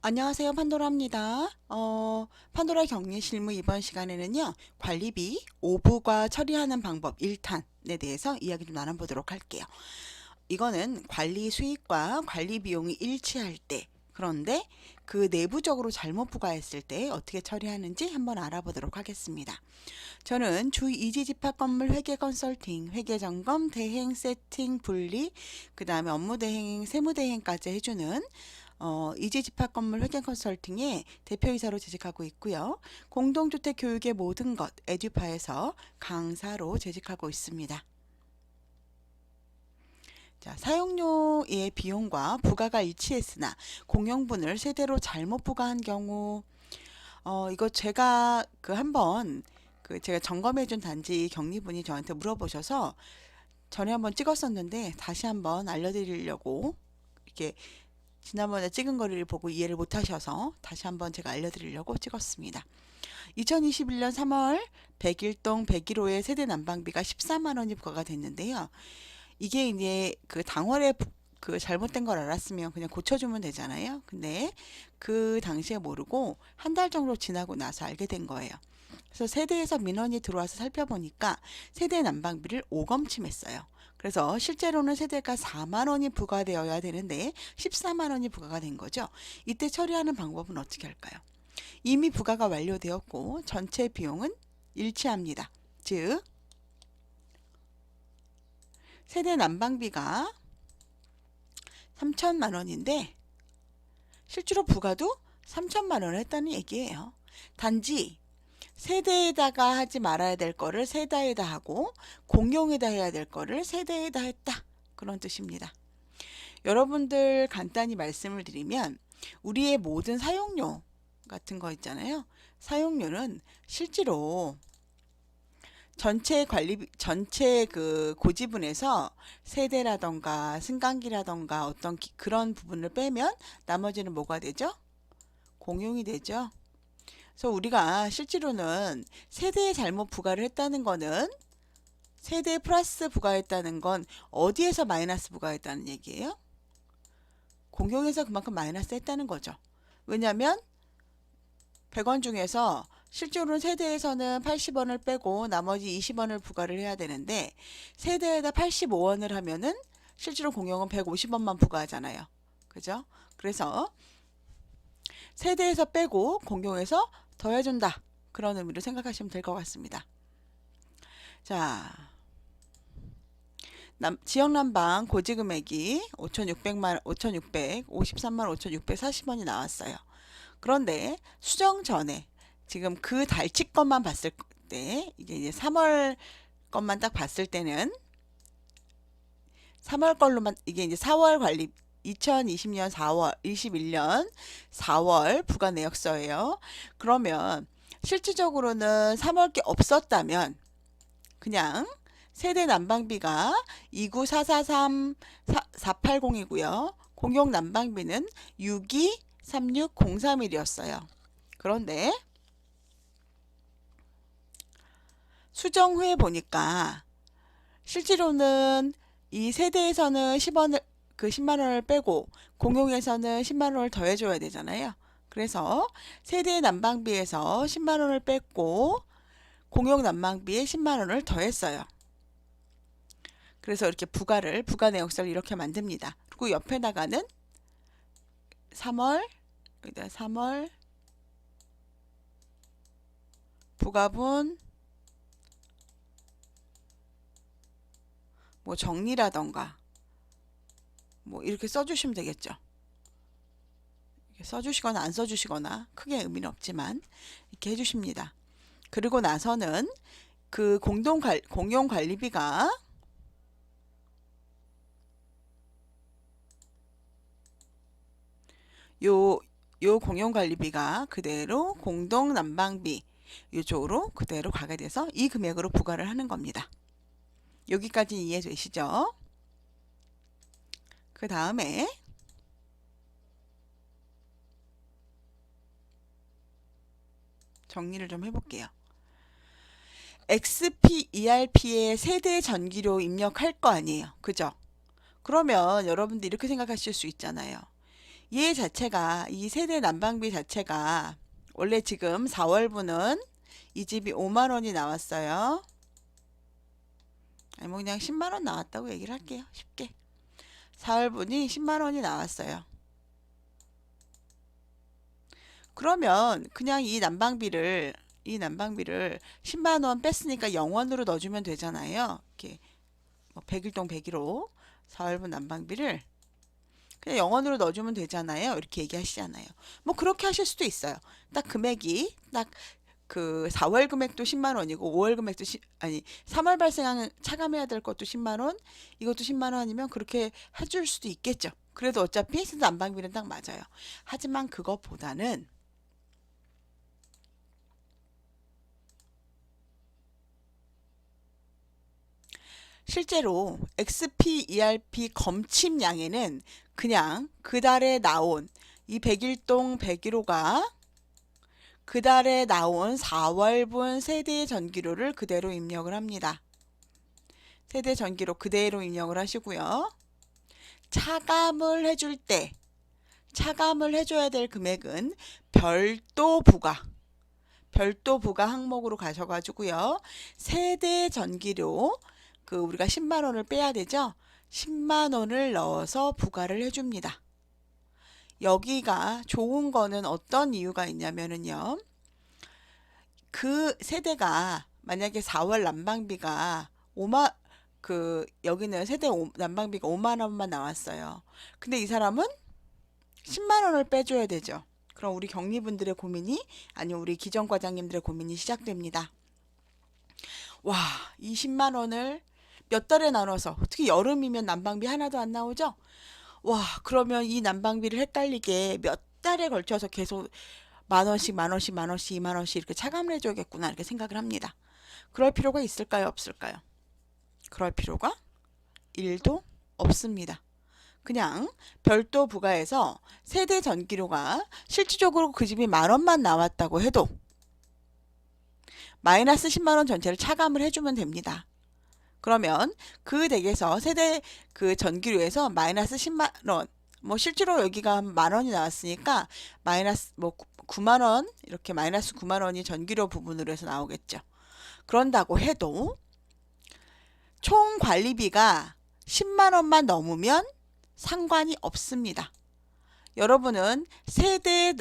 안녕하세요. 판도라입니다. 판도라 격리 실무 이번 시간에는요, 관리비, 오부과 처리하는 방법 1탄에 대해서 이야기 좀 나눠보도록 할게요. 이거는 관리 수익과 관리 비용이 일치할 때, 그런데 그 내부적으로 잘못 부과했을 때 어떻게 처리하는지 한번 알아보도록 하겠습니다. 저는 주 2지 집합 건물 회계 컨설팅, 회계 점검, 대행 세팅, 분리, 그 다음에 업무 대행, 세무 대행까지 해주는 이지 집합 건물 회계 컨설팅의 대표이사로 재직하고 있고요. 공동주택 교육의 모든 것 에듀파에서 강사로 재직하고 있습니다. 자, 사용료의 비용과 부가가 일치했으나 공용분을 세대로 잘못 부과한 경우 이거 제가 한번 제가 점검해준 단지 격리분이 저한테 물어보셔서 전에 한번 찍었었는데 다시 한번 알려드리려고 이렇게 지난번에 찍은 거를 보고 이해를 못 하셔서 다시 한번 제가 알려드리려고 찍었습니다. 2021년 3월 101동 101호의 세대 난방비가 14만 원이 부과가 됐는데요. 이게 이제 당월에 잘못된 걸 알았으면 그냥 고쳐주면 되잖아요. 근데 그 당시에 모르고 한 달 정도 지나고 나서 알게 된 거예요. 그래서 세대에서 민원이 들어와서 살펴보니까 세대 난방비를 오검침했어요. 그래서 실제로는 세대가 4만 원이 부과되어야 되는데 14만 원이 부과가 된 거죠. 이때 처리하는 방법은 어떻게 할까요? 이미 부과가 완료되었고 전체 비용은 일치합니다. 즉 세대 난방비가 3천만 원인데 실제로 부과도 3천만 원을 했다는 얘기예요. 단지 세대에다가 하지 말아야 될 거를 세대에다 하고 공용에다 해야 될 거를 세대에다 했다. 그런 뜻입니다. 여러분들 간단히 말씀을 드리면 우리의 모든 사용료 같은 거 있잖아요. 사용료는 실제로 전체 고지분에서 세대라던가 승강기라던가 어떤 그런 부분을 빼면 나머지는 뭐가 되죠? 공용이 되죠. 그래서 우리가 실제로는 세대에 잘못 부과를 했다는 거는 세대에 플러스 부과했다는 건 어디에서 마이너스 부과했다는 얘기예요? 공용에서 그만큼 마이너스 했다는 거죠. 왜냐하면 100원 중에서 실제로는 세대에서는 80원을 빼고 나머지 20원을 부과를 해야 되는데 세대에다 85원을 하면은 실제로 공용은 150원만 부과하잖아요. 그죠? 그래서 세대에서 빼고 공용에서 더해준다. 그런 의미로 생각하시면 될 것 같습니다. 자, 지역 난방 고지 금액이 5,653만 5,640원이 나왔어요. 그런데 수정 전에 지금 그 달치 것만 봤을 때 이제 3월 것만 딱 봤을 때는 3월 걸로만 이게 이제 4월 관리 2020년 4월 21년 4월 부가 내역서예요. 그러면 실질적으로는 3월 게 없었다면 그냥 세대 난방비가 29443-480이고요. 공용 난방비는 6236031이었어요. 그런데 수정 후에 보니까 실제로는 이 세대에서는 10만 원을 빼고 공용에서는 10만 원을 더해줘야 되잖아요. 그래서 세대 난방비에서 10만 원을 뺐고 공용 난방비에 10만 원을 더했어요. 그래서 이렇게 부가 내역서를 이렇게 만듭니다. 그리고 옆에다가는 3월 부가분 뭐 정리라던가 뭐 이렇게 써주시면 되겠죠. 써주시거나 안 써주시거나 크게 의미는 없지만 이렇게 해주십니다. 그리고 나서는 그 공용 관리비가 요 공용 관리비가 그대로 공동 난방비 이쪽으로 그대로 가게 돼서 이 금액으로 부과를 하는 겁니다. 여기까지 이해되시죠? 그 다음에 정리를 좀 해볼게요. XP, ERP에 세대 전기료 입력할 거 아니에요. 그죠? 그러면 여러분들 이렇게 생각하실 수 있잖아요. 얘 자체가 이 세대 난방비 자체가 원래 지금 4월분은 이 집이 5만 원이 나왔어요. 아니 뭐 그냥 10만 원 나왔다고 얘기를 할게요. 쉽게. 4월분이 10만 원이 나왔어요. 그러면 그냥 이 난방비를 10만 원 뺐으니까 0원으로 넣어주면 되잖아요. 이렇게 뭐 100일동 100일호 4월분 난방비를 그냥 0원으로 넣어주면 되잖아요. 이렇게 얘기하시잖아요. 뭐 그렇게 하실 수도 있어요. 딱 금액이 딱 그 4월 금액도 10만 원이고 5월 금액도 아니 3월 발생한 차감해야 될 것도 10만 원, 이것도 10만 원이면 그렇게 해줄 수도 있겠죠. 그래도 어차피 난방비는 딱 맞아요. 하지만 그것보다는 실제로 XP, ERP 검침량에는 그냥 그달에 나온 이 100일동 101호가 그달에 나온 4월분 세대 전기료를 그대로 입력을 합니다. 세대 전기료 그대로 입력을 하시고요. 차감을 해줄 때 차감을 해줘야 될 금액은 별도 부가 항목으로 가셔가지고요. 세대 전기료 우리가 10만 원을 빼야 되죠. 10만 원을 넣어서 부과를 해줍니다. 여기가 좋은 거는 어떤 이유가 있냐면은요. 그 세대가 만약에 4월 난방비가 5만 여기는 세대 난방비가 5만 원만 나왔어요. 근데 이 사람은 10만 원을 빼줘야 되죠. 그럼 우리 격리분들의 고민이 아니면 우리 기정과장님들의 고민이 시작됩니다. 와, 20만 원을 몇 달에 나눠서 어떻게 여름이면 난방비 하나도 안 나오죠? 와, 그러면 이 난방비를 헷갈리게 몇 달에 걸쳐서 계속 만 원씩, 만 원씩, 만 원씩, 2만 원씩 이렇게 차감을 해줘야겠구나 이렇게 생각을 합니다. 그럴 필요가 있을까요? 없을까요? 그럴 필요가 1도 없습니다. 그냥 별도 부과해서 세대 전기료가 실질적으로 그 집이 만 원만 나왔다고 해도 마이너스 10만 원 전체를 차감을 해주면 됩니다. 그러면 그 댁에서 세대 전기료에서 마이너스 10만 원, 뭐 실제로 여기가 만 원이 나왔으니까 마이너스 뭐 9만 원 이렇게 마이너스 9만 원이 전기료 부분으로 해서 나오겠죠. 그런다고 해도 총 관리비가 10만 원만 넘으면 상관이 없습니다. 여러분은 세대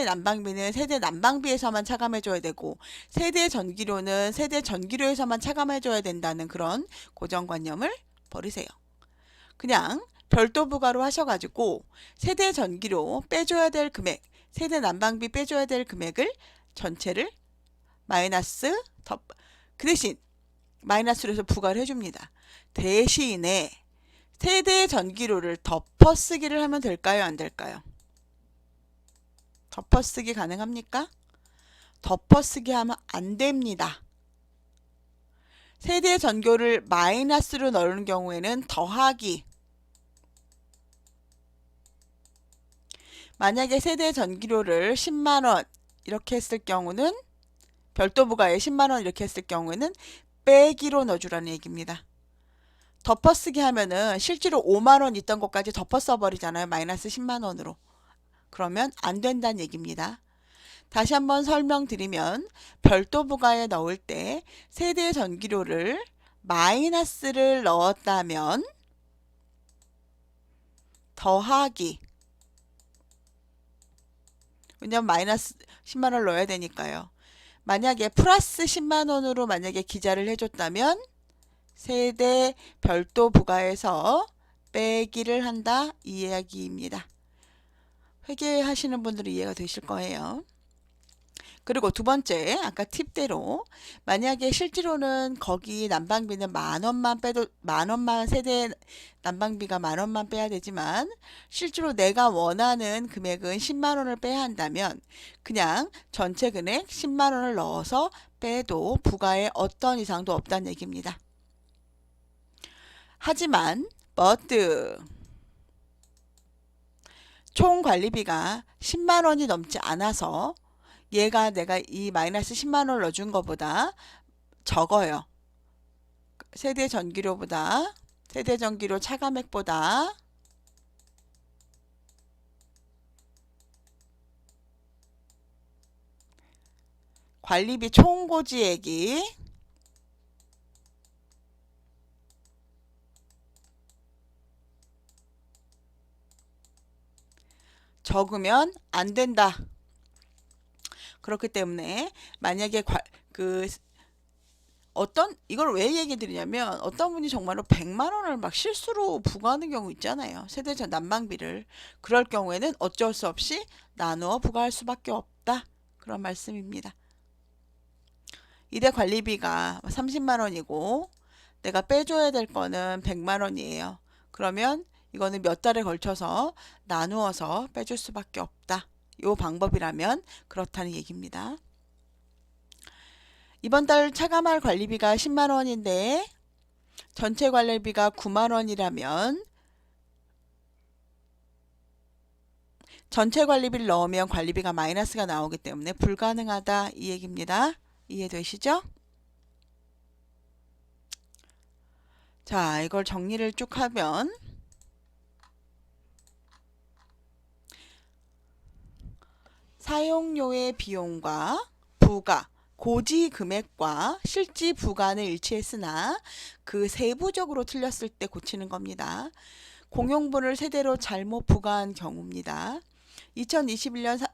난방비는 세대 난방비에서만 차감해줘야 되고 세대 전기료는 세대 전기료에서만 차감해줘야 된다는 그런 고정관념을 버리세요. 그냥 별도 부과로 하셔가지고 세대 전기료 빼줘야 될 금액, 세대 난방비 빼줘야 될 금액을 전체를 마이너스 그 대신 마이너스로 해서 부과를 해줍니다. 대신에 세대 전기료를 덮어쓰기를 하면 될까요? 안 될까요? 덮어쓰기 가능합니까? 덮어쓰기 하면 안 됩니다. 세대 전기료를 마이너스로 넣는 경우에는 더하기. 만약에 세대 전기료를 10만 원 이렇게 했을 경우는 별도 부과에 10만 원 이렇게 했을 경우에는 빼기로 넣어주라는 얘기입니다. 덮어쓰기 하면은 실제로 5만 원 있던 것까지 덮어 써버리잖아요. 마이너스 10만 원으로. 그러면 안 된다는 얘기입니다. 다시 한번 설명드리면 별도 부과에 넣을 때 세대 전기료를 마이너스를 넣었다면 더하기. 왜냐면 마이너스 10만 원을 넣어야 되니까요. 만약에 플러스 10만 원으로 만약에 기자를 해줬다면 세대 별도 부과해서 빼기를 한다 이 이야기입니다. 회계하시는 분들은 이해가 되실 거예요. 그리고 두 번째 아까 팁대로 만약에 실제로는 거기 난방비는 만 원만 빼도 만 원만 세대 난방비가 만 원만 빼야 되지만 실제로 내가 원하는 금액은 10만 원을 빼야 한다면 그냥 전체 금액 10만 원을 넣어서 빼도 부과에 어떤 이상도 없다는 얘기입니다. 하지만 총 관리비가 10만 원이 넘지 않아서 얘가 내가 이 마이너스 10만 원을 넣어준 것보다 적어요. 세대 전기료 차감액보다 관리비 총고지액이 적으면 안 된다. 그렇기 때문에 만약에 이걸 왜 얘기 드리냐면 어떤 분이 정말로 100만 원을 막 실수로 부과하는 경우 있잖아요. 세대전 난방비를. 그럴 경우에는 어쩔 수 없이 나누어 부과할 수밖에 없다. 그런 말씀입니다. 이대 관리비가 30만 원이고 내가 빼줘야 될 거는 100만 원이에요. 그러면 이거는 몇 달에 걸쳐서 나누어서 빼줄 수밖에 없다. 요 방법이라면 그렇다는 얘기입니다. 이번 달 차감할 관리비가 10만 원인데 전체 관리비가 9만 원이라면 전체 관리비를 넣으면 관리비가 마이너스가 나오기 때문에 불가능하다 이 얘기입니다. 이해되시죠? 자, 이걸 정리를 쭉 하면 사용료의 비용과 부가, 고지 금액과 실지 부가는 일치했으나 그 세부적으로 틀렸을 때 고치는 겁니다. 공용분을 세대로 잘못 부과한 경우입니다. 2021년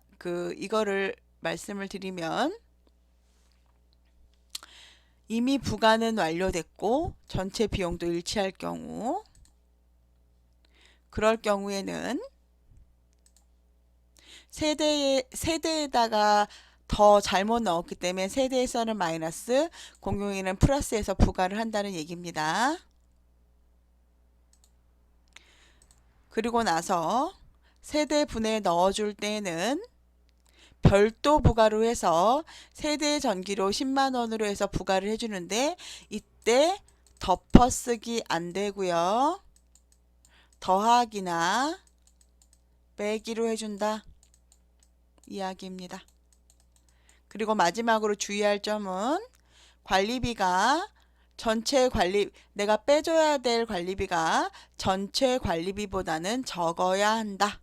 이거를 말씀을 드리면 이미 부과는 완료됐고 전체 비용도 일치할 경우, 그럴 경우에는 세대에다가 더 잘못 넣었기 때문에 세대에서는 마이너스, 공용에는 플러스해서 부과를 한다는 얘기입니다. 그리고 나서 세대분에 넣어줄 때는 별도 부가로 해서 세대 전기료 10만 원으로 해서 부과를 해주는데 이때 덮어쓰기 안 되고요. 더하기나 빼기로 해준다. 이야기입니다. 그리고 마지막으로 주의할 점은 관리비가 내가 빼줘야 될 관리비가 전체 관리비보다는 적어야 한다.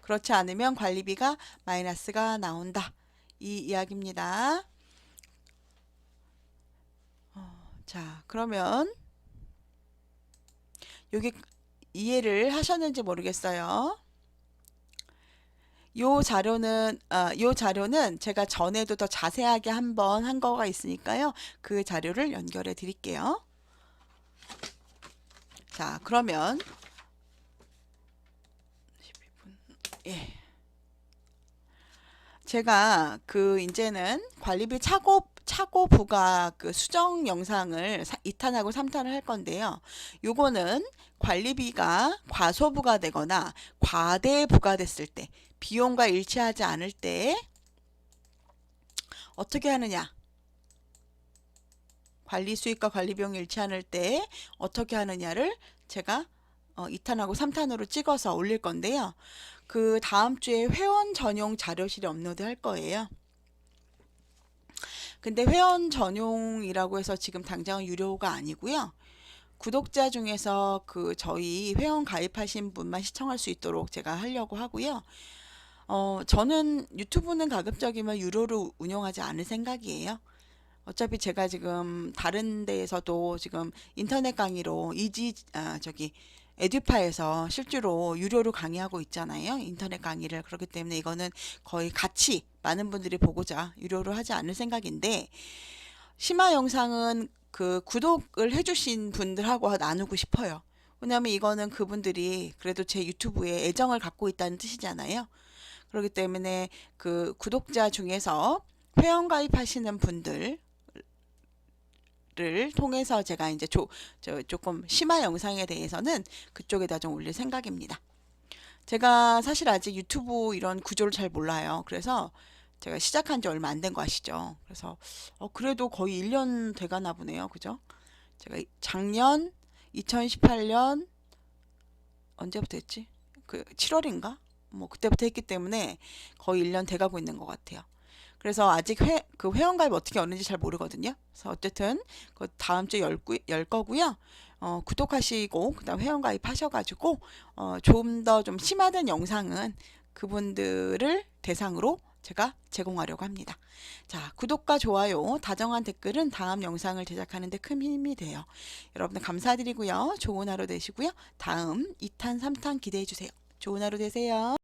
그렇지 않으면 관리비가 마이너스가 나온다. 이 이야기입니다. 자, 그러면 여기 이해를 하셨는지 모르겠어요. 요 자료는 제가 전에도 더 자세하게 한번 한 거가 있으니까요. 그 자료를 연결해 드릴게요. 자, 그러면 12분. 예. 제가 이제는 관리비 차고 부가 수정 영상을 2탄하고 3탄을 할 건데요. 요거는 관리비가 과소부가 되거나 과대 부과됐을 때, 비용과 일치하지 않을 때 어떻게 하느냐, 관리 수익과 관리 비용이 일치 않을 때 어떻게 하느냐를 제가 2탄하고 3탄으로 찍어서 올릴 건데요. 그 다음 주에 회원 전용 자료실에 업로드 할 거예요. 근데 회원 전용이라고 해서 지금 당장은 유료가 아니고요. 구독자 중에서 저희 회원 가입하신 분만 시청할 수 있도록 제가 하려고 하고요. 저는 유튜브는 가급적이면 유료로 운영하지 않을 생각이에요. 어차피 제가 지금 다른 데에서도 지금 인터넷 강의로 에듀파에서 실제로 유료로 강의하고 있잖아요. 인터넷 강의를. 그렇기 때문에 이거는 거의 같이 많은 분들이 보고자 유료로 하지 않을 생각인데, 심화 영상은 구독을 해주신 분들하고 나누고 싶어요. 왜냐하면 이거는 그분들이 그래도 제 유튜브에 애정을 갖고 있다는 뜻이잖아요. 그렇기 때문에 구독자 중에서 회원 가입하시는 분들 를 통해서 제가 이제 조금 심화 영상에 대해서는 그쪽에다 좀 올릴 생각입니다. 제가 사실 아직 유튜브 이런 구조를 잘 몰라요. 그래서 제가 시작한 지 얼마 안 된 거 아시죠? 그래서 그래도 거의 1년 돼가나 보네요. 그죠? 제가 작년 2018년 언제부터 했지? 7월인가? 뭐 그때부터 했기 때문에 거의 1년 돼가고 있는 것 같아요. 그래서 아직 회원 가입 어떻게 하는지 잘 모르거든요. 그래서 어쨌든 다음 주에 열 거고요. 구독하시고 그다음 회원 가입하셔가지고 좀 심화된 영상은 그분들을 대상으로 제가 제공하려고 합니다. 자, 구독과 좋아요, 다정한 댓글은 다음 영상을 제작하는 데 큰 힘이 돼요. 여러분들 감사드리고요. 좋은 하루 되시고요. 다음 2탄, 3탄 기대해 주세요. 좋은 하루 되세요.